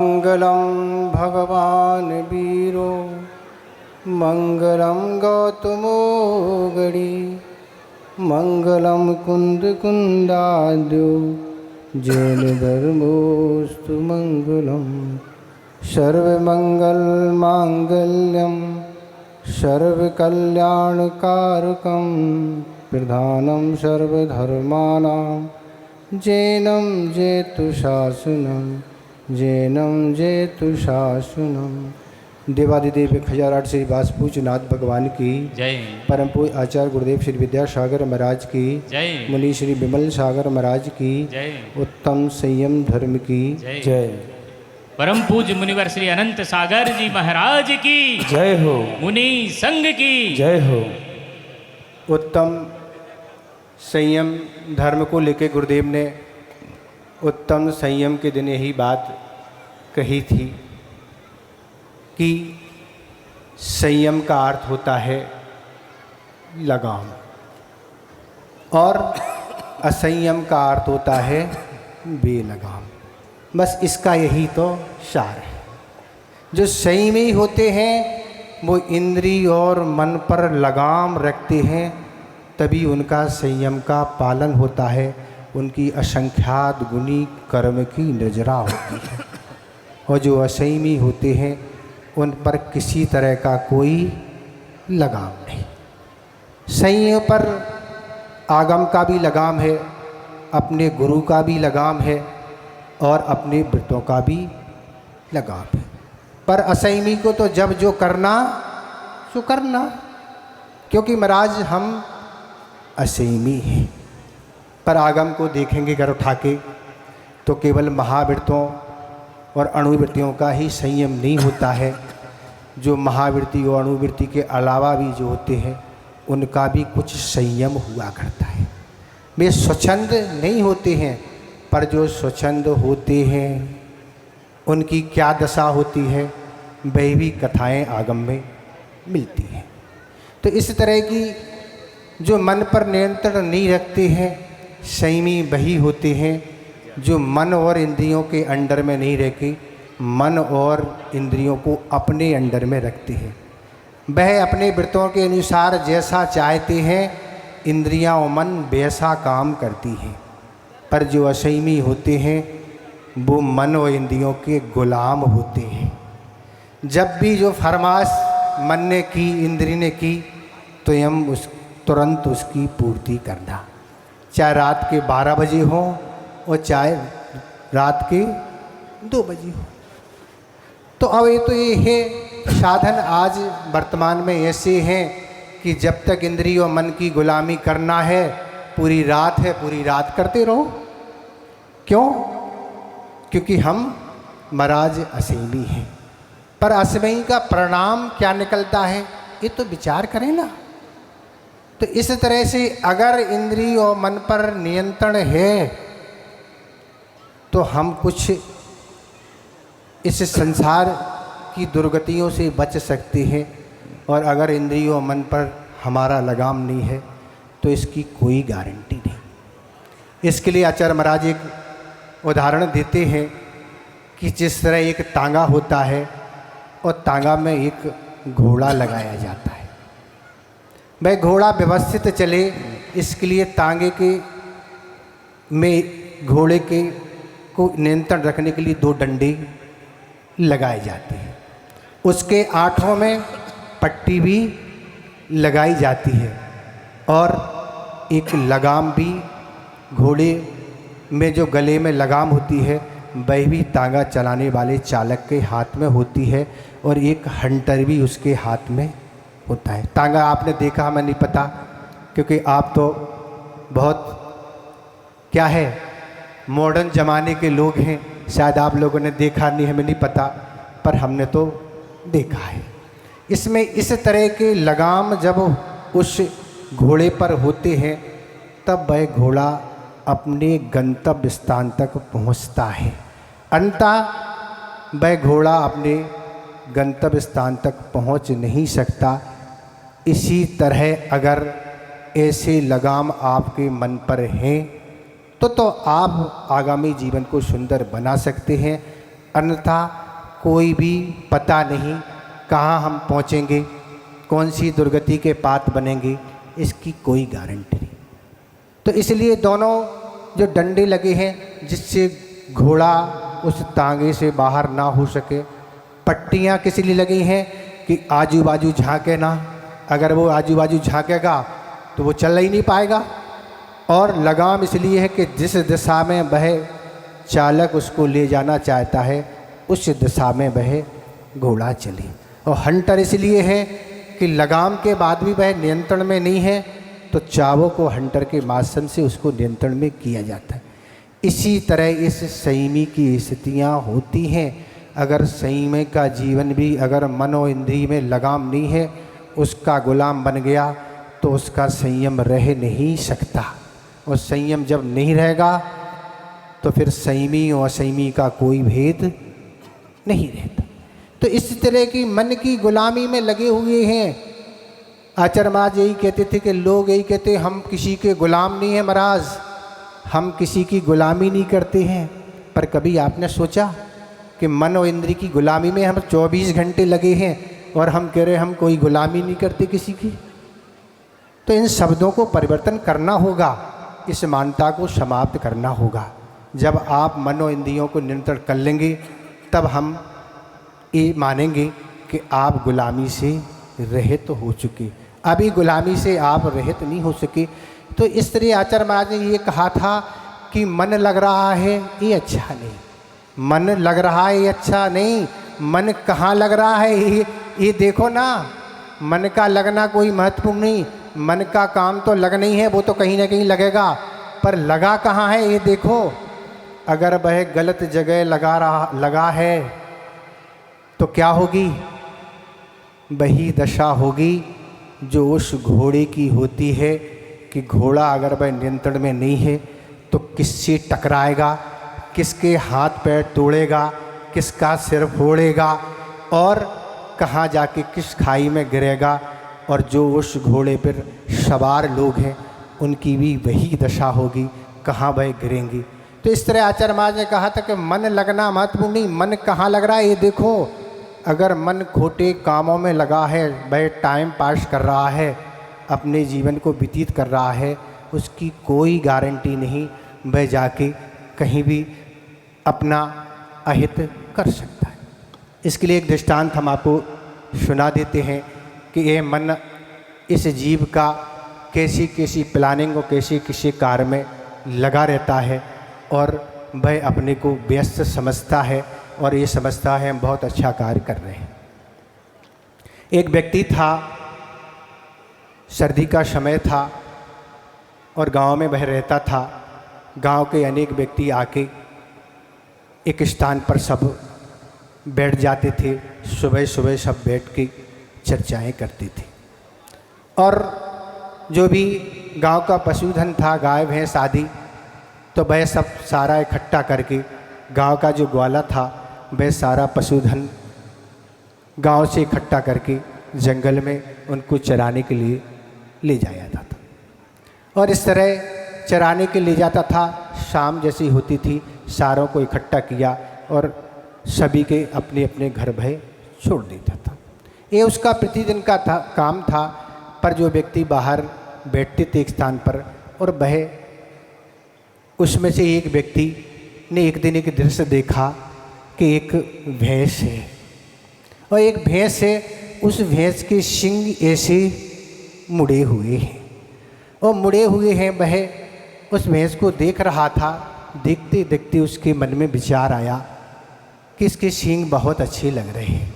मंगलम भगवान वीरो मंगलम गौतमो गणी मंगलम कुंद कुंदाद्यो जैन धर्मोस्तु मंगलम सर्वमंगल मांगल्यम सर्वकल्याणकारकं प्रधानं सर्वधर्माणां जैनं जेतु शासनं जैनम जेतु शासनम। देवादिदेव 1008 श्री वासपूजनाथ भगवान की जय। परम पूज्य आचार्य गुरुदेव श्री विद्यासागर महाराज की जय। मुनि श्री विमल सागर महाराज की जय। उत्तम संयम धर्म की जय। परम पूज्य मुनिवर श्री अनंत सागर जी महाराज की जय हो। मुनि संघ की जय हो। उत्तम संयम धर्म को लेकर गुरुदेव ने उत्तम संयम के दिन यही बात कही थी कि संयम का अर्थ होता है लगाम और असंयम का अर्थ होता है बेलगाम। बस इसका यही तो सार है। जो संयमी होते हैं वो इंद्रिय और मन पर लगाम रखते हैं, तभी उनका संयम का पालन होता है, उनकी असंख्यात गुनी कर्म की निर्जरा होती है। और जो असंयमी होते हैं उन पर किसी तरह का कोई लगाम नहीं। संयम पर आगम का भी लगाम है, अपने गुरु का भी लगाम है और अपने वृत्तों का भी लगाम है। पर असंयमी को तो जब जो करना सो करना, क्योंकि महाराज हम असंयमी हैं। पर आगम को देखेंगे घर उठा के तो केवल महावृत्तों और अणुवृत्तियों का ही संयम नहीं होता है। जो महावृत्ति और अणुवृत्ति के अलावा भी जो होते हैं उनका भी कुछ संयम हुआ करता है। वे स्वच्छंद नहीं होते हैं, पर जो स्वच्छंद होते हैं उनकी क्या दशा होती है वह भी कथाएं आगम में मिलती हैं। तो इस तरह की जो मन पर नियंत्रण नहीं रखते हैं संयमी वही होते हैं जो मन और इंद्रियों के अंडर में नहीं रहते, मन और इंद्रियों को अपने अंडर में रखते हैं। वह अपने वृत्तों के अनुसार जैसा चाहते हैं इंद्रियां और मन वैसा काम करती हैं। पर जो असंयमी होते हैं वो मन और इंद्रियों के गुलाम होते हैं। जब भी जो फरमाश मन ने की, इंद्री ने की, तो हम तुरंत उसकी पूर्ति करना, चाहे रात के 12 बजे हो और चाहे रात के 2 बजे हो। तो अब ये है साधन आज वर्तमान में ऐसे हैं कि जब तक इंद्रिय और मन की गुलामी करना है, पूरी रात है पूरी रात करते रहो। क्यों? क्योंकि हम महाराज असंयमी हैं। पर असंयमी का परिणाम क्या निकलता है ये तो विचार करें ना। तो इस तरह से अगर इंद्रिय और मन पर नियंत्रण है तो हम कुछ इस संसार की दुर्गतियों से बच सकते हैं। और अगर इंद्रिय और मन पर हमारा लगाम नहीं है तो इसकी कोई गारंटी नहीं। इसके लिए आचार्य महाराज एक उदाहरण देते हैं कि जिस तरह एक तांगा होता है और तांगा में एक घोड़ा लगाया जाता है। वह घोड़ा व्यवस्थित चले इसके लिए तांगे के में घोड़े के को नियंत्रण रखने के लिए 2 डंडे लगाए जाते हैं। उसके आँठों में पट्टी भी लगाई जाती है और एक लगाम भी घोड़े में जो गले में लगाम होती है वह भी तांगा चलाने वाले चालक के हाथ में होती है और एक हंटर भी उसके हाथ में होता है। तांगा आपने देखा हमें नहीं पता, क्योंकि आप तो बहुत क्या है मॉडर्न ज़माने के लोग हैं, शायद आप लोगों ने देखा नहीं, हमें नहीं पता, पर हमने तो देखा है। इसमें इस तरह के लगाम जब उस घोड़े पर होते हैं तब वह घोड़ा अपने गंतव्य स्थान तक पहुंचता है। अंततः वह घोड़ा अपने गंतव्य स्थान तक पहुंच नहीं सकता। इसी तरह अगर ऐसे लगाम आपके मन पर हैं तो आप आगामी जीवन को सुंदर बना सकते हैं। अन्यथा कोई भी पता नहीं कहाँ हम पहुँचेंगे, कौन सी दुर्गति के पात्र बनेंगे, इसकी कोई गारंटी नहीं। तो इसलिए दोनों जो डंडे लगे हैं जिससे घोड़ा उस तांगे से बाहर ना हो सके, पट्टियाँ किस लिए लगी हैं कि आजू बाजू झांके ना, अगर वो आजू बाजू झांकेगा तो वो चल ही नहीं पाएगा। और लगाम इसलिए है कि जिस दिशा में वह चालक उसको ले जाना चाहता है उस दिशा में वह घोड़ा चले। और हंटर इसलिए है कि लगाम के बाद भी वह नियंत्रण में नहीं है तो चावों को हंटर के माध्यम से उसको नियंत्रण में किया जाता है। इसी तरह इस संयमी की स्थितियाँ होती हैं। अगर संयमी का जीवन भी अगर मनो इंद्रिय में लगाम नहीं है, उसका गुलाम बन गया तो उसका संयम रह नहीं सकता। और संयम जब नहीं रहेगा तो फिर संयमी और असंयमी का कोई भेद नहीं रहता। तो इस तरह की मन की गुलामी में लगे हुए हैं। आचार्य महाराज यही कहते थे कि लोग यही कहते हम किसी के गुलाम नहीं हैं महाराज, हम किसी की गुलामी नहीं करते हैं। पर कभी आपने सोचा कि मन और इंद्रिय की गुलामी में हम 24 घंटे लगे हैं और हम कह रहे हम कोई गुलामी नहीं करते किसी की? तो इन शब्दों को परिवर्तन करना होगा, इस मान्यता को समाप्त करना होगा। जब आप मन और इंद्रियों को नियंत्रण कर लेंगे तब हम ये मानेंगे कि आप गुलामी से रहित हो चुके। अभी गुलामी से आप रहित नहीं हो सके। तो इस तरह आचार्य महाराज ने ये कहा था कि मन लग रहा है ये अच्छा नहीं, मन लग रहा है ये अच्छा नहीं, मन कहाँ लग रहा है ये देखो ना। मन का लगना कोई महत्वपूर्ण नहीं, मन का काम तो लगना ही है, वो तो कहीं ना कहीं लगेगा, पर लगा कहाँ है ये देखो। अगर वह गलत जगह लगा है तो क्या होगी? वही दशा होगी जो उस घोड़े की होती है कि घोड़ा अगर वह नियंत्रण में नहीं है तो किससे टकराएगा, किसके हाथ पैर तोड़ेगा, किसका सिर फोड़ेगा और कहाँ जाके किस खाई में गिरेगा। और जो उस घोड़े पर सवार लोग हैं उनकी भी वही दशा होगी, कहाँ वह गिरेंगे। तो इस तरह आचार्य महाराज ने कहा था कि मन लगना महत्वपूर्ण नहीं, मन कहाँ लग रहा है ये देखो। अगर मन खोटे कामों में लगा है, वह टाइम पास कर रहा है, अपने जीवन को व्यतीत कर रहा है, उसकी कोई गारंटी नहीं वह जाके कहीं भी अपना अहित कर सकता है। इसके लिए एक दृष्टांत हम आपको सुना देते हैं कि ये मन इस जीव का कैसी कैसी प्लानिंग और कैसी किसी कार्य में लगा रहता है और वह अपने को व्यस्त समझता है और ये समझता है हम बहुत अच्छा कार्य कर रहे हैं। एक व्यक्ति था, सर्दी का समय था और गांव में वह रहता था। गांव के अनेक व्यक्ति आके एक स्थान पर सब बैठ जाते थे, सुबह सुबह सब बैठ के चर्चाएं करते थे। और जो भी गांव का पशुधन था, गाय भैंस आदि, तो वह सब सारा इकट्ठा करके गांव का जो ग्वाला था वह सारा पशुधन गांव से इकट्ठा करके जंगल में उनको चराने के लिए ले जाया जाता था। और इस तरह चराने के ले जाता था। शाम जैसी होती थी, सारों को इकट्ठा किया और सभी के अपने अपने घर भय छोड़ देता था। ये उसका प्रतिदिन का काम था। पर जो व्यक्ति बाहर बैठते थे एक स्थान पर, और वह उसमें से एक व्यक्ति ने एक दिन एक दृश्य देखा कि एक भैंस है और एक भैंस है, उस भैंस के सींग ऐसे मुड़े हुए हैं और मुड़े हुए हैं। वह उस भैंस को देख रहा था। देखते देखते उसके मन में विचार आया कि इसके सींग बहुत अच्छे लग रहे हैं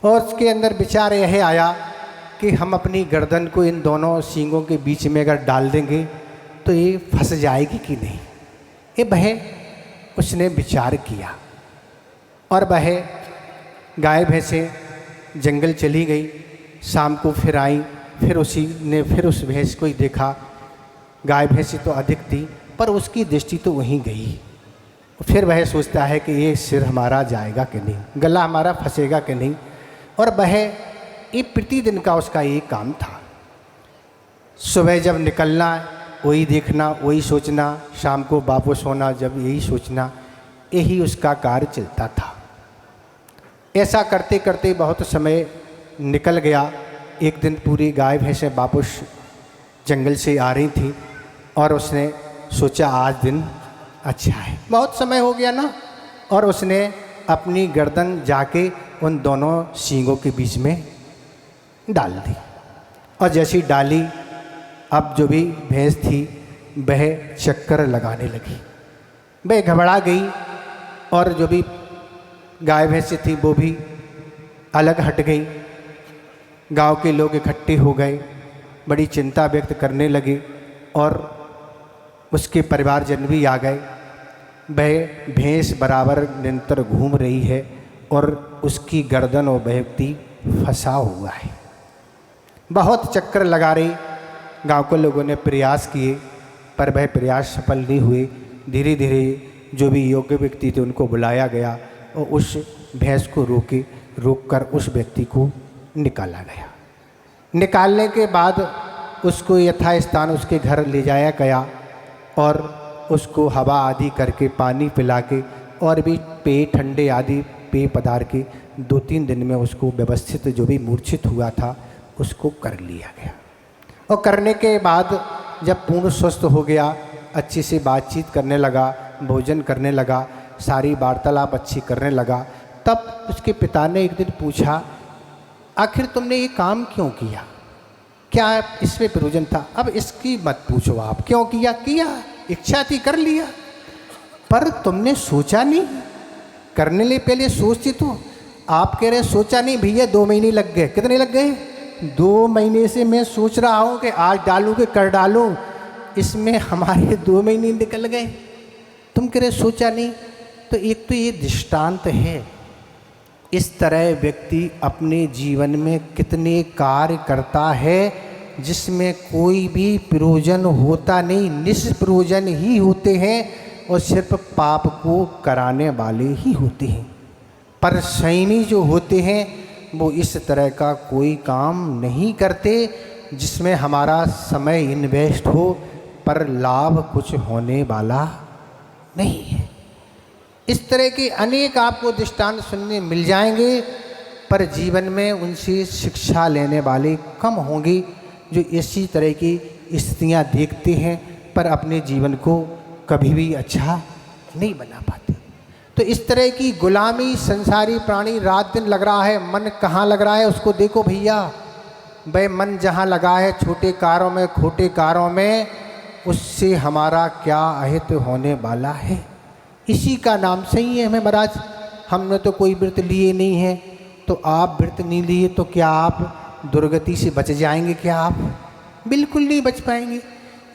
और उसके अंदर विचार यह आया कि हम अपनी गर्दन को इन दोनों सींगों के बीच में अगर डाल देंगे तो ये फंस जाएगी कि नहीं। ये वह उसने विचार किया और वह गाय भैंसें जंगल चली गई। शाम को फिर आई, फिर उसी ने फिर उस भैंस को ही देखा। गाय भैंसी तो अधिक थी पर उसकी दृष्टि तो वहीं गई। फिर वह सोचता है कि ये सिर हमारा जाएगा कि नहीं, गला हमारा फंसेगा कि नहीं। और वह ये प्रतिदिन का उसका ये काम था। सुबह जब निकलना वही देखना, वही सोचना, शाम को वापस होना जब यही सोचना। यही उसका कार्य चलता था। ऐसा करते करते बहुत समय निकल गया। एक दिन पूरी गाय भैंसें वापस जंगल से आ रही थी और उसने सोचा आज दिन अच्छा है, बहुत समय हो गया ना, और उसने अपनी गर्दन जाके उन दोनों सींगों के बीच में डाल दी। और जैसी डाली, अब जो भी भैंस थी वह चक्कर लगाने लगी। वह घबरा गई और जो भी गाय भैंस थी वो भी अलग हट गई। गांव के लोग इकट्ठे हो गए, बड़ी चिंता व्यक्त करने लगे और उसके परिवारजन भी आ गए। वह भैंस बराबर निरंतर घूम रही है और उसकी गर्दन और व्यक्ति फंसा हुआ है। बहुत चक्कर लगा रही। गांव के लोगों ने प्रयास किए पर वह प्रयास सफल नहीं हुए। धीरे धीरे जो भी योग्य व्यक्ति थे उनको बुलाया गया और उस भैंस को रोककर उस व्यक्ति को निकाला गया। निकालने के बाद उसको यथास्थान उसके घर ले जाया गया और उसको हवा आदि करके पानी पिला के और भी पेय ठंडे आदि पेय पदार्थ के 2-3 दिन में उसको व्यवस्थित जो भी मूर्छित हुआ था उसको कर लिया गया। और करने के बाद जब पूर्ण स्वस्थ हो गया, अच्छे से बातचीत करने लगा, भोजन करने लगा, सारी वार्तालाप अच्छी करने लगा, तब उसके पिता ने एक दिन पूछा, आखिर तुमने ये काम क्यों किया, क्या इसमें प्रयोजन था? अब इसकी मत पूछो, आप क्यों किया, इच्छा थी कर लिया, पर तुमने सोचा नहीं। करने लिए पहले सोचती तो। आप कह रहे सोचा नहीं भैया, 2 महीने लग गए। कितने लग गए? 2 महीने से मैं सोच रहा हूँ कि आज डालूँ कि कर डालूँ, इसमें हमारे 2 महीने निकल गए। तुम कह रहे सोचा नहीं। तो एक तो ये दृष्टांत है। इस तरह व्यक्ति अपने जीवन में कितने कार्य करता है जिसमें कोई भी प्रयोजन होता नहीं, निष्प्रयोजन ही होते हैं और सिर्फ पाप को कराने वाले ही होते हैं। पर संयमी जो होते हैं वो इस तरह का कोई काम नहीं करते जिसमें हमारा समय इन्वेस्ट हो पर लाभ कुछ होने वाला नहीं है। इस तरह के अनेक आपको दृष्टांत सुनने मिल जाएंगे, पर जीवन में उनसे शिक्षा लेने वाले कम होंगे जो इसी तरह की स्थितियाँ देखते हैं पर अपने जीवन को कभी भी अच्छा नहीं बना पाते। तो इस तरह की गुलामी संसारी प्राणी रात दिन लग रहा है। मन कहाँ लग रहा है उसको देखो भैया। वह मन जहाँ लगा है छोटे कारों में, खोटे कारों में, उससे हमारा क्या अहित होने वाला है। इसी का नाम संयम है महाराज। हमने तो कोई व्रत लिए नहीं है, तो आप व्रत नहीं लिए तो क्या आप दुर्गति से बच जाएंगे? क्या आप बिल्कुल नहीं बच पाएंगे।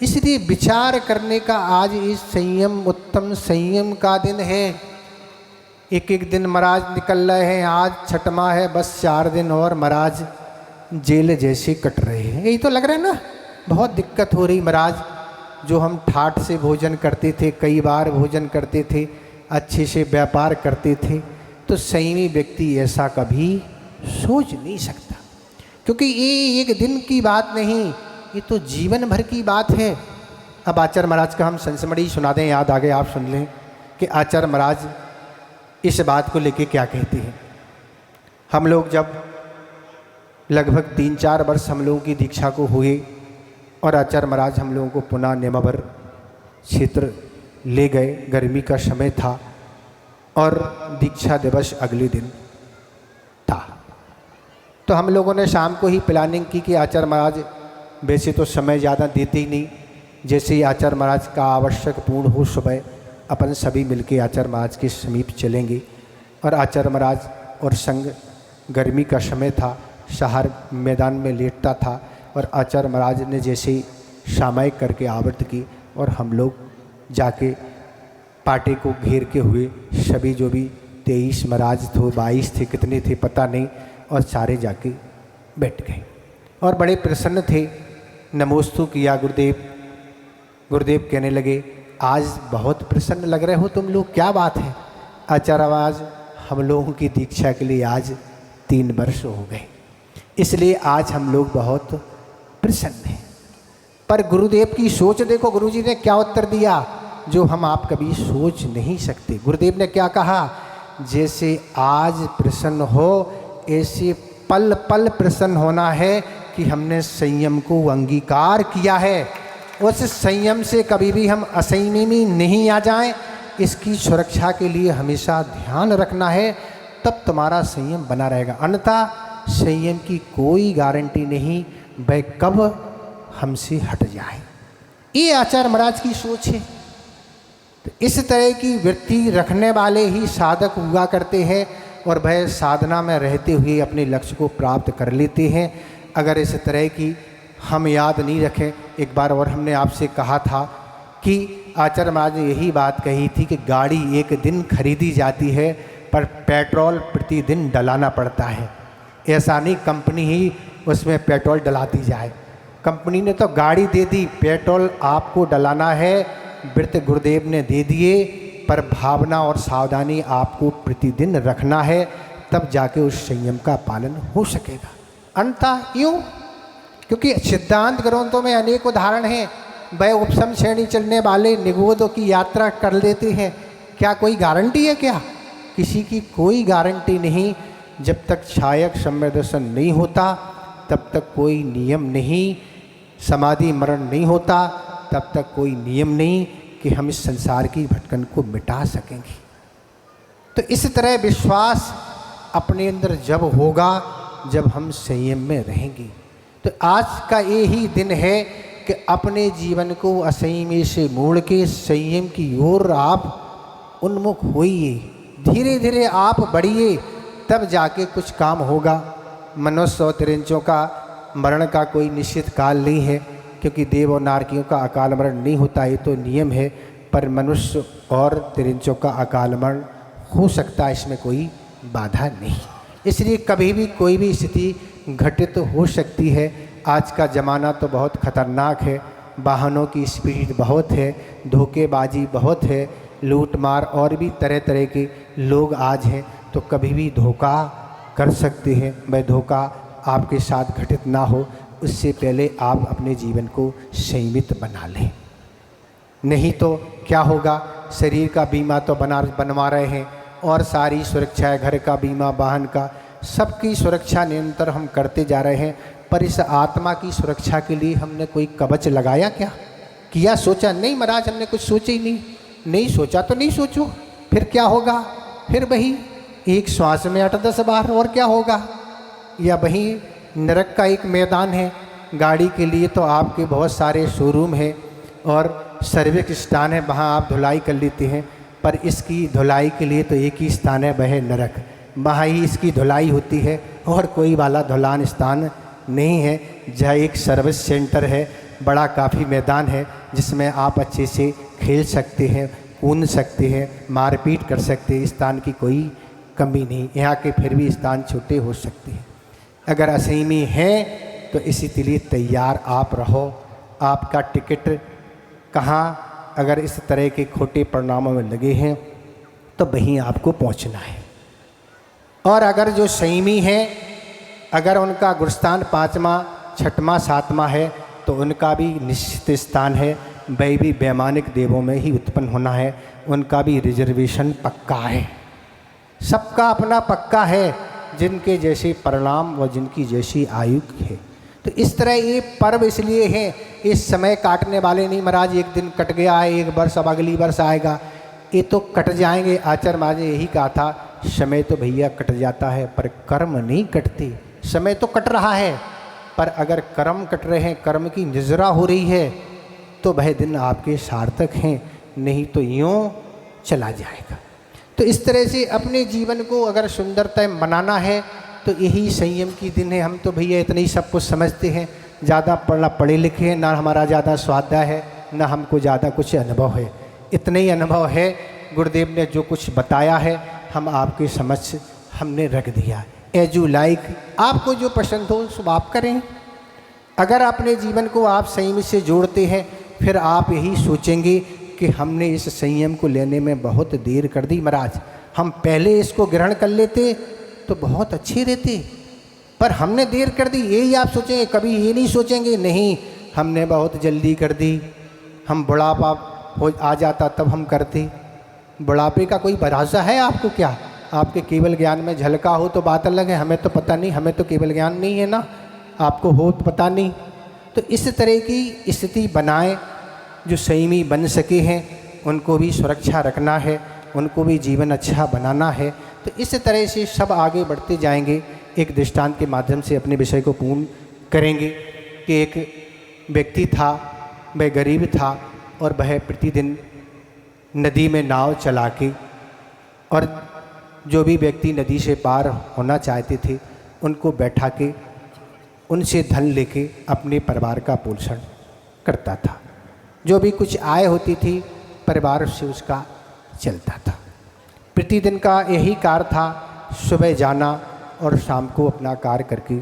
इसलिए विचार करने का आज इस संयम, उत्तम संयम का दिन है। एक दिन महाराज निकल रहे हैं, आज छठमा है, बस 4 दिन और महाराज जेल जैसे कट रहे हैं। यही तो लग रहा है ना। बहुत दिक्कत हो रही महाराज। जो हम ठाठ से भोजन करते थे, कई बार भोजन करते थे, अच्छे से व्यापार करते थे, तो संयमी व्यक्ति ऐसा कभी सोच नहीं सकता, क्योंकि ये एक दिन की बात नहीं, ये तो जीवन भर की बात है। अब आचार्य महाराज का हम संस्मरण सुना दें, याद आ गए आप सुन लें कि आचार्य महाराज इस बात को लेके क्या कहते हैं। हम लोग जब लगभग 3-4 वर्ष हम लोगों की दीक्षा को हुए और आचार्य महाराज हम लोगों को पुनः नेमावर क्षेत्र ले गए। गर्मी का समय था और दीक्षा दिवस अगले दिन था। तो हम लोगों ने शाम को ही प्लानिंग की कि आचार्य महाराज वैसे तो समय ज़्यादा देते ही नहीं, जैसे ही आचार्य महाराज का आवश्यक पूर्ण हो सुबह अपन सभी मिलके आचार्य महाराज के समीप चलेंगे। और आचार्य महाराज और संग, गर्मी का समय था, शहर मैदान में लेटता था और आचार्य महाराज ने जैसे ही सामायिक करके आवृत्त की और हम लोग जाके पाटे को घेर के हुए सभी जो भी 23 महाराज थे, 22 थे, कितने थे पता नहीं, और सारे जाके बैठ गए और बड़े प्रसन्न थे। नमोस्तु किया गुरुदेव। गुरुदेव कहने लगे, आज बहुत प्रसन्न लग रहे हो तुम लोग, क्या बात है? आचार्य महाराज हम लोगों की दीक्षा के लिए आज 3 वर्ष हो गए, इसलिए आज हम लोग बहुत प्रसन्न हैं। पर गुरुदेव की सोच देखो, गुरुजी ने क्या उत्तर दिया। जो हम आप कभी सोच नहीं सकते। गुरुदेव ने क्या कहा, जैसे आज प्रसन्न हो ऐसे पल पल प्रसन्न होना है कि हमने संयम को अंगीकार किया है। उस संयम से कभी भी हम असंयमी में नहीं आ जाएं, इसकी सुरक्षा के लिए हमेशा ध्यान रखना है, तब तुम्हारा संयम बना रहेगा। अन्यथा संयम की कोई गारंटी नहीं वह कब हमसे हट जाए। ये आचार्य महाराज की सोच है। तो इस तरह की वृत्ति रखने वाले ही साधक हुआ करते हैं और वह साधना में रहते हुए अपने लक्ष्य को प्राप्त कर लेते हैं। अगर इस तरह की हम याद नहीं रखें, एक बार और हमने आपसे कहा था कि आचार्य महाराज ने यही बात कही थी कि गाड़ी एक दिन खरीदी जाती है पर पेट्रोल प्रतिदिन डलाना पड़ता है। ऐसा नहीं कंपनी ही उसमें पेट्रोल डलाती जाए। कंपनी ने तो गाड़ी दे दी, पेट्रोल आपको डलाना है, व्रत गुरुदेव ने दे दिए, पर भावना और सावधानी आपको प्रतिदिन रखना है, तब जाके उस संयम का पालन हो सकेगा। अन्यथा यूँ, क्योंकि सिद्धांत ग्रंथों में अनेक उदाहरण हैं। वह उपशम श्रेणी चलने वाले निगोदों की यात्रा कर लेते हैं, क्या कोई गारंटी है? क्या किसी की कोई गारंटी नहीं। जब तक छायक सम्य दर्शन नहीं होता तब तक कोई नियम नहीं, समाधि मरण नहीं होता तब तक कोई नियम नहीं कि हम इस संसार की भटकन को मिटा सकेंगे। तो इस तरह विश्वास अपने अंदर जब होगा जब हम संयम में रहेंगे। तो आज का यही दिन है कि अपने जीवन को असंयमी से मोड़ के संयम की ओर आप उन्मुख होइए, धीरे धीरे आप बढ़िए, तब जाके कुछ काम होगा। मनुष्य और तिरंचों का मरण का कोई निश्चित काल नहीं है, क्योंकि देव और नारकियों का अकाल मरण नहीं होता, ये तो नियम है। पर मनुष्य और तिरंचों का अकाल मरण हो सकता है, इसमें कोई बाधा नहीं। इसलिए कभी भी कोई भी स्थिति घटित हो सकती है। आज का ज़माना तो बहुत खतरनाक है, वाहनों की स्पीड बहुत है, धोखेबाजी बहुत है, लूट मार और भी तरह तरह के लोग आज हैं। तो कभी भी धोखा कर सकते हैं। वह धोखा आपके साथ घटित ना हो, उससे पहले आप अपने जीवन को संयमित बना लें। नहीं तो क्या होगा, शरीर का बीमा तो बनवा रहे हैं और सारी सुरक्षा है, घर का बीमा, वाहन का, सबकी सुरक्षा निरंतर हम करते जा रहे हैं, पर इस आत्मा की सुरक्षा के लिए हमने कोई कवच लगाया क्या? किया? सोचा? नहीं महाराज, हमने कुछ सोचा ही नहीं। नहीं सोचा तो नहीं सोचो, फिर क्या होगा? फिर वही एक श्वास में 8-10 बार, और क्या होगा? या वही नरक का एक मैदान है। गाड़ी के लिए तो आपके बहुत सारे शोरूम हैं और सर्विस स्थान है, वहाँ आप धुलाई कर लेते हैं, पर इसकी धुलाई के लिए तो एक ही स्थान है, वह है नरक। वहाँ ही इसकी धुलाई होती है और कोई वाला धुलान स्थान नहीं है। जहाँ एक सर्विस सेंटर है, बड़ा काफ़ी मैदान है, जिसमें आप अच्छे से खेल सकते हैं, कूद सकते हैं, मारपीट कर सकते हैं, स्थान की कोई कमी नहीं। यहाँ के फिर भी स्थान छोटे हो सकते हैं। अगर असंयमी हैं तो इसी के लिए तैयार आप रहो। आपका टिकट कहाँ, अगर इस तरह के खोटे परिणामों में लगे हैं तो वहीं आपको पहुँचना है। और अगर जो संयमी हैं, अगर उनका गुरुस्थान 5वां, 6वां, 7वां है तो उनका भी निश्चित स्थान है, वह भी वैमानिक देवों में ही उत्पन्न होना है। उनका भी रिजर्वेशन पक्का है, सबका अपना पक्का है, जिनके जैसे परिणाम व जिनकी जैसी आयु है। तो इस तरह ये पर्व इसलिए हैं, इस समय काटने वाले नहीं। महाराज एक दिन कट गया है, एक वर्ष, अब अगली वर्ष आएगा, ये तो कट जाएंगे। आचार्य महाराज ने यही कहा था, समय तो भैया कट जाता है पर कर्म नहीं कटते। समय तो कट रहा है, पर अगर कर्म कट रहे हैं, कर्म की निजरा हो रही है, तो वह दिन आपके सार्थक हैं, नहीं तो यूँ चला जाएगा। तो इस तरह से अपने जीवन को अगर सुंदरता बनाना है तो यही संयम की दिन है। हम तो भैया इतना ही सब कुछ समझते हैं, ज़्यादा पढ़े लिखे हैं ना, हमारा ज़्यादा स्वाध्याय है ना, हमको ज़्यादा कुछ अनुभव है। इतने ही अनुभव है, गुरुदेव ने जो कुछ बताया है हम आपके समझ हमने रख दिया। एज यू लाइक, आपको जो पसंद हो सो आप करें। अगर अपने जीवन को आप संयम से जोड़ते हैं, फिर आप यही सोचेंगे कि हमने इस संयम को लेने में बहुत देर कर दी। महाराज हम पहले इसको ग्रहण कर लेते तो बहुत अच्छे रहते, पर हमने देर कर दी, यही आप सोचेंगे। कभी ये नहीं सोचेंगे नहीं हमने बहुत जल्दी कर दी, हम बुढ़ापा हो आ जाता तब हम करते। बुढ़ापे का कोई भरोसा है आपको क्या? आपके केवल ज्ञान में झलका हो तो बात अलग है, हमें तो पता नहीं, हमें तो केवल ज्ञान नहीं है ना, आपको हो तो पता नहीं। तो इस तरह की स्थिति बनाए, जो संयमी बन सके हैं उनको भी सुरक्षा रखना है, उनको भी जीवन अच्छा बनाना है। तो इस तरह से सब आगे बढ़ते जाएंगे। एक दृष्टांत के माध्यम से अपने विषय को पूर्ण करेंगे कि एक व्यक्ति था, वह गरीब था और वह प्रतिदिन नदी में नाव चला के, और जो भी व्यक्ति नदी से पार होना चाहते थे उनको बैठा के उनसे धन लेके अपने परिवार का पोषण करता था। जो भी कुछ आय होती थी परिवार से उसका चलता था। प्रतिदिन का यही कार्य था, सुबह जाना और शाम को अपना कार्य करके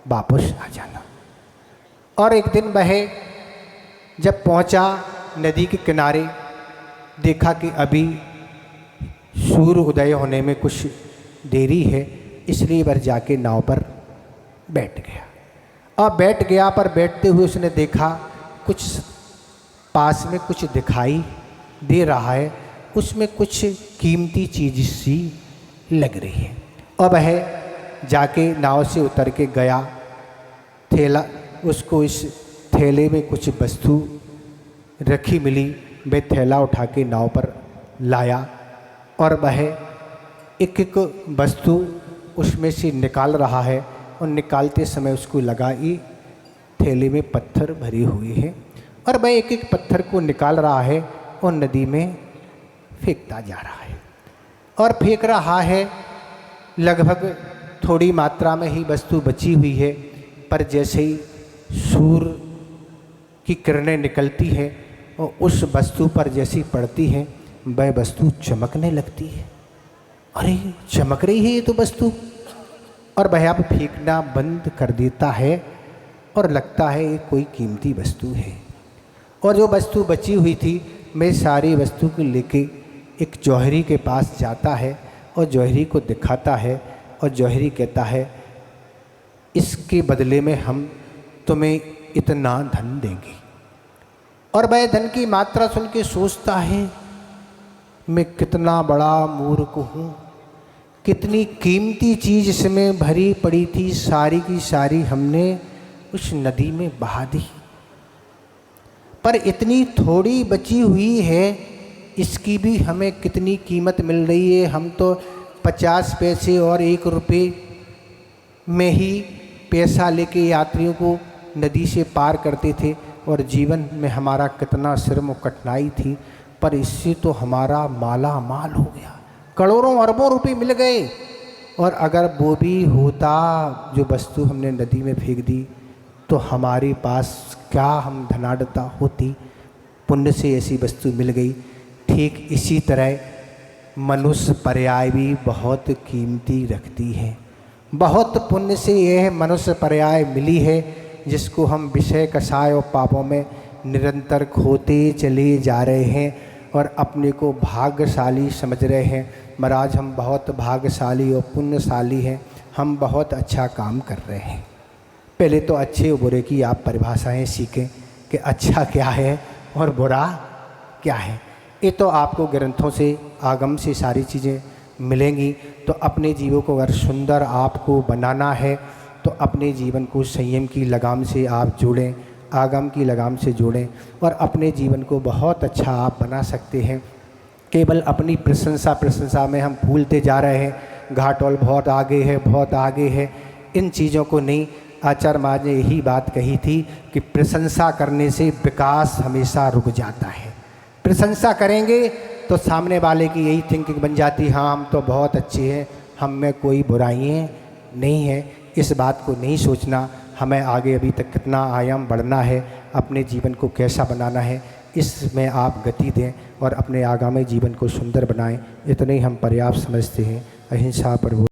वापस आ जाना। और एक दिन वह जब पहुंचा नदी के किनारे, देखा कि अभी सूर्य उदय होने में कुछ देरी है, इसलिए वह जाके नाव पर बैठ गया। और बैठ गया, पर बैठते हुए उसने देखा कुछ पास में कुछ दिखाई दे रहा है, उसमें कुछ कीमती चीज़ सी लग रही है। और वह जाके नाव से उतर के गया, थैला, उसको इस थैले में कुछ वस्तु रखी मिली, वह थैला उठा के नाव पर लाया और वह एक एक वस्तु उसमें से निकाल रहा है। और निकालते समय उसको लगा ये थैले में पत्थर भरे हुए हैं, और वह एक एक पत्थर को निकाल रहा है और नदी में फेंकता जा रहा है। और फेंक रहा है, लगभग थोड़ी मात्रा में ही वस्तु बची हुई है, पर जैसे ही सूर्य की किरणें निकलती हैं और उस वस्तु पर जैसी पड़ती हैं वह वस्तु चमकने लगती है। अरे चमक रही है ये तो वस्तु, और वह अब फेंकना बंद कर देता है और लगता है ये कोई कीमती वस्तु है। और जो वस्तु बची हुई थी मैं सारी वस्तु को लेके एक जौहरी के पास जाता है और जौहरी को दिखाता है, और जौहरी कहता है इसके बदले में हम तुम्हें इतना धन देंगे। और वह धन की मात्रा सुन के सोचता है मैं कितना बड़ा मूर्ख हूँ, कितनी कीमती चीज़ इसमें भरी पड़ी थी, सारी की सारी हमने उस नदी में बहा दी। पर इतनी थोड़ी बची हुई है, इसकी भी हमें कितनी कीमत मिल रही है। हम तो 50 पैसे और 1 रुपये में ही पैसा लेके यात्रियों को नदी से पार करते थे, और जीवन में हमारा कितना श्रम कठिनाई थी, पर इससे तो हमारा माला माल हो गया, करोड़ों अरबों रुपए मिल गए। और अगर वो भी होता जो वस्तु हमने नदी में फेंक दी तो हमारे पास क्या हम धनाढ़ता होती, पुण्य से ऐसी वस्तु मिल गई। ठीक इसी तरह मनुष्य पर्याय भी बहुत कीमती रखती है। बहुत पुण्य से यह मनुष्य पर्याय मिली है जिसको हम विषय कषाय और पापों में निरंतर खोते चले जा रहे हैं और अपने को भाग्यशाली समझ रहे हैं। महाराज हम बहुत भाग्यशाली और पुण्यशाली हैं, हम बहुत अच्छा काम कर रहे हैं। पहले तो अच्छे और बुरे की आप परिभाषाएं सीखें कि अच्छा क्या है और बुरा क्या है। ये तो आपको ग्रंथों से आगम से सारी चीज़ें मिलेंगी। तो अपने जीवों को अगर सुंदर आपको बनाना है तो अपने जीवन को संयम की लगाम से आप जोड़ें, आगम की लगाम से जोड़ें, और अपने जीवन को बहुत अच्छा आप बना सकते हैं। केवल अपनी प्रशंसा में हम भूलते जा रहे हैं, घाटोल बहुत आगे है, बहुत आगे है, इन चीज़ों को नहीं। आचार्य महाराज ने यही बात कही थी कि प्रशंसा करने से विकास हमेशा रुक जाता है। प्रशंसा करेंगे तो सामने वाले की यही थिंकिंग बन जाती, हाँ हम तो बहुत अच्छे हैं, हम में कोई बुराइयाँ नहीं है। इस बात को नहीं सोचना, हमें आगे अभी तक कितना आयाम बढ़ना है, अपने जीवन को कैसा बनाना है, इसमें आप गति दें और अपने आगामी जीवन को सुंदर बनाएं। इतने ही हम पर्याप्त समझते हैं। अहिंसा पर